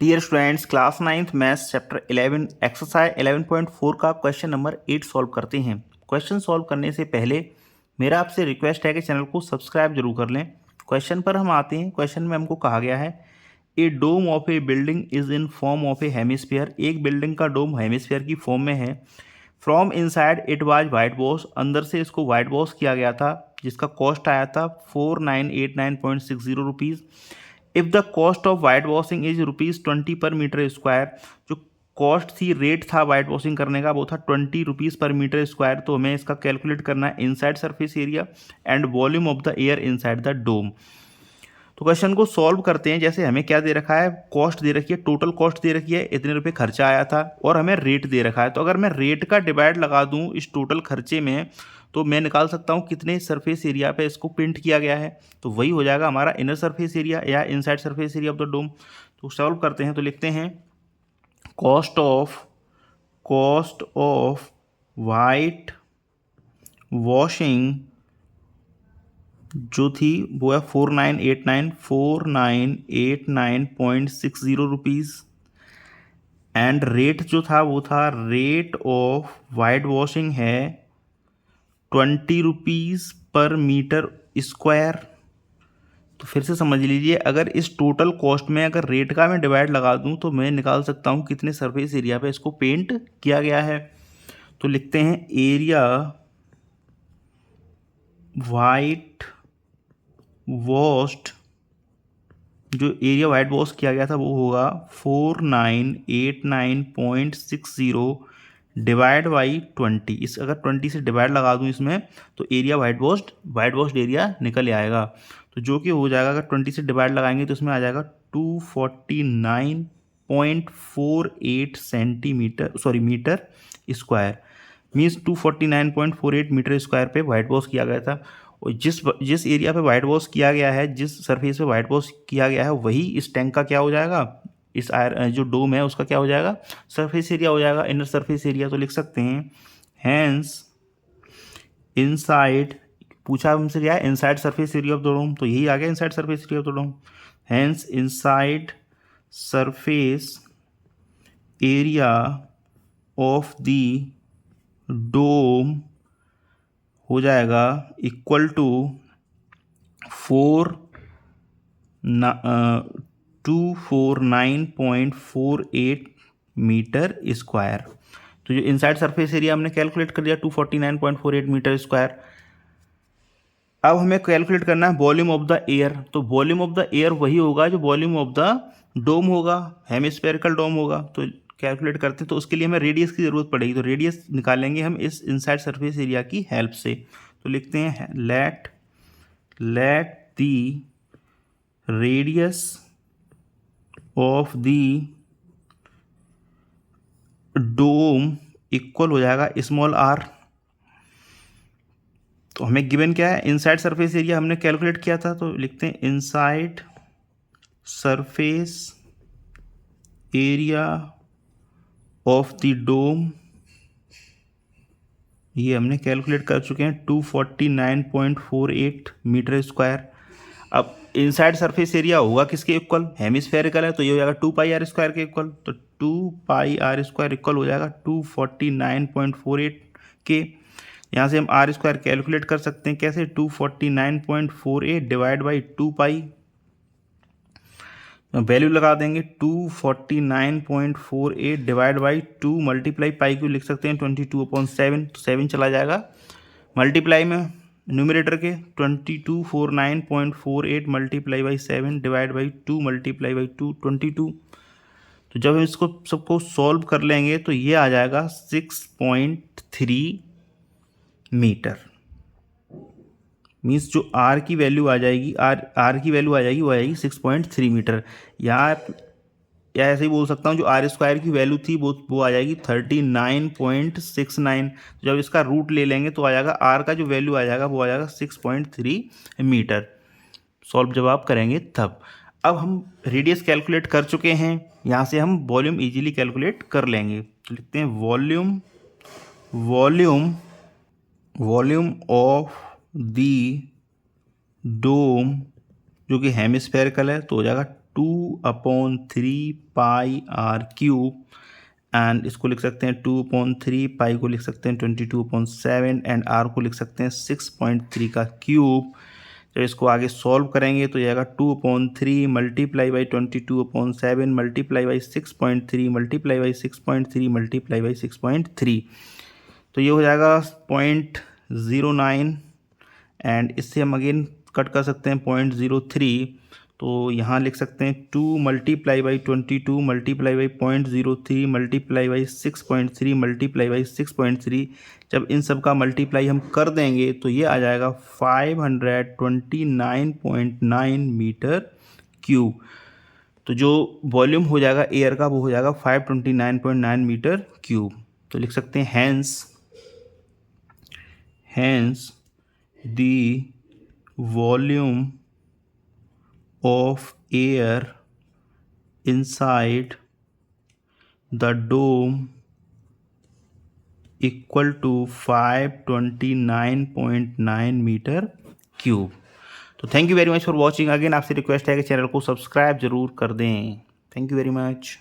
Dear students, class 9th maths chapter 11 exercise 11.4 का question number 8 solve करते हैं। Question solve करने से पहले मेरा आपसे रिक्वेस्ट है कि चैनल को सब्सक्राइब जरूर कर लें। क्वेश्चन पर हम आते हैं। क्वेश्चन में हमको कहा गया है a dome of a building is in form of a hemisphere. एक बिल्डिंग का डोम हेमिस्फीयर की फॉर्म में है। From inside it was white wash, अंदर से इसको वाइट वॉश किया गया था जिसका कॉस्ट आया था 4989.60 rupees. If the cost of white washing is ₹20 पर मीटर स्क्वायर, जो कॉस्ट थी, रेट था वाइट वॉशिंग करने का, वो था ₹20 पर मीटर स्क्वायर। तो हमें इसका कैलकुलेट करना है inside surface area and volume of the air inside the dome. तो क्वेश्चन को सॉल्व करते हैं। जैसे हमें क्या दे रखा है, कॉस्ट दे रखी है, टोटल कॉस्ट दे रखी है, इतने रुपए खर्चा आया था, और हमें रेट दे रखा है। तो अगर मैं रेट का डिवाइड लगा दूं इस टोटल खर्चे में, तो मैं निकाल सकता हूं कितने सरफेस एरिया पे इसको प्रिंट किया गया है। तो वही हो जाएगा हमारा इनर सरफेस एरिया या inside surface area of the dome. तो सॉल्व करते हैं। तो लिखते हैं कॉस्ट ऑफ वाइट वॉशिंग जो थी वो है 4989.60 रुपीज़। एंड रेट जो था वो था, रेट ऑफ वाइट वॉशिंग है 20 रुपीज़ पर मीटर स्क्वायर। तो फिर से समझ लीजिए, अगर इस टोटल कॉस्ट में अगर रेट का मैं डिवाइड लगा दूं तो मैं निकाल सकता हूं कितने सरफेस एरिया पे इसको पेंट किया गया है। तो लिखते हैं एरिया वाइट वॉश्ड, जो एरिया वाइट वॉश किया गया था वो होगा 4989.60 डिवाइड बाई 20। इस अगर 20 से डिवाइड लगा दूं इसमें तो एरिया वाइट वॉश्ड एरिया निकल आएगा। तो जो कि हो जाएगा, अगर 20 से डिवाइड लगाएंगे तो इसमें आ जाएगा 249.48 centimetre, sorry metre square. Means 249.48 metre square पे वाइट वॉश किया गया था। और जिस एरिया पे वाइट वॉश किया गया है, जिस सरफेस पे वाइट वॉश किया गया है, वही इस टैंक का क्या हो जाएगा, इस जो डोम है उसका क्या हो जाएगा, सरफेस एरिया हो जाएगा, इनर सरफेस एरिया। तो लिख सकते हैं हैंस इनसाइड, पूछा हमसे क्या है, inside surface area of the dome, तो यही आ गया inside surface area of the dome. Hence inside surface area of the dome हो जाएगा इक्वल टू 249.48 मीटर स्क्वायर। तो जो इनसाइड सरफेस एरिया हमने कैलकुलेट कर दिया 249.48 मीटर स्क्वायर। अब हमें कैलकुलेट करना है वॉल्यूम ऑफ द एयर। तो वॉल्यूम ऑफ द एयर वही होगा जो वॉल्यूम ऑफ द डोम होगा, हेमिस्फेरिकल डोम होगा। तो कैलकुलेट करते हैं, तो उसके लिए हमें रेडियस की ज़रूरत पड़ेगी। तो रेडियस निकालेंगे हम इस इनसाइड सरफेस एरिया की हेल्प से। तो लिखते हैं let the radius of the dome equal हो जाएगा स्मॉल आर। तो हमें गिवन क्या है, इनसाइड सरफेस एरिया हमने कैलकुलेट किया था। तो लिखते हैं inside surface area of the dome, ये हमने कैलकुलेट कर चुके हैं 249.48 मीटर स्क्वायर। अब इनसाइड सरफेस एरिया होगा किसके इक्वल, हेमिस्फेरिकल है, तो ये हो जाएगा 2πr स्क्वायर के इक्वल। तो 2πr स्क्वायर इक्वल हो जाएगा 249.48 के। यहाँ से हम आर स्क्वायर कैलकुलेट कर सकते हैं कैसे, 249.48 डिवाइड बाई 2π, वैल्यू लगा देंगे 249.48 डिवाइड बाई 2 मल्टीप्लाई पाई को लिख सकते हैं 22/7। तो 7 चला जाएगा मल्टीप्लाई में न्यूमरेटर के, 2249.48 multiply by 7 divide by 2 multiply by 2 22। तो जब हम इसको सबको सॉल्व कर लेंगे तो ये आ जाएगा 6.3 मीटर। मीन्स जो आर की वैल्यू आ जाएगी, आर की वैल्यू आ जाएगी वो आएगी 6.3 मीटर। या ऐसे ही बोल सकता हूँ, जो आर स्क्वायर की वैल्यू थी वो आ जाएगी 39.69। जब इसका रूट ले लेंगे तो आ जाएगा, आर का जो वैल्यू आ जाएगा वो आ जाएगा 6.3 मीटर। सॉल्व जब आप करेंगे तब। अब हम रेडियस कैलकुलेट कर चुके हैं, यहाँ से हम वॉल्यूम इजीली कैलकुलेट कर लेंगे। तो लिखते हैं वॉल्यूम ऑफ दी डोम जो कि हेमिस्फेरिकल है, तो हो जाएगा 2/3 पाई आर क्यूब, एंड इसको लिख सकते हैं 2/3, पाई को लिख सकते हैं 22/7 एंड आर को लिख सकते हैं 6.3 का क्यूब। जब इसको आगे सॉल्व करेंगे तो जाएगा 2/3 multiply by 22/7 multiply by 6.3 multiply by 6.3 multiply by 6.3, तो ये हो जाएगा 0.09 एंड इससे हम अगेन कट कर सकते हैं 0.03, तो यहाँ लिख सकते हैं 2 multiply by 22 multiply by 0.03 multiply by 6.3 multiply by 6.3। जब इन सब का मल्टीप्लाई हम कर देंगे तो ये आ जाएगा 529.9 मीटर क्यूब। तो जो वॉल्यूम हो जाएगा एयर का वो हो जाएगा 529.9 मीटर क्यूब। तो लिख सकते हैं hence the volume of air inside the dome equal to 529.9 metre cube. तो thank you very much for watching. Again आपसे रिक्वेस्ट है कि चैनल को सब्सक्राइब जरूर कर दें। Thank you very much.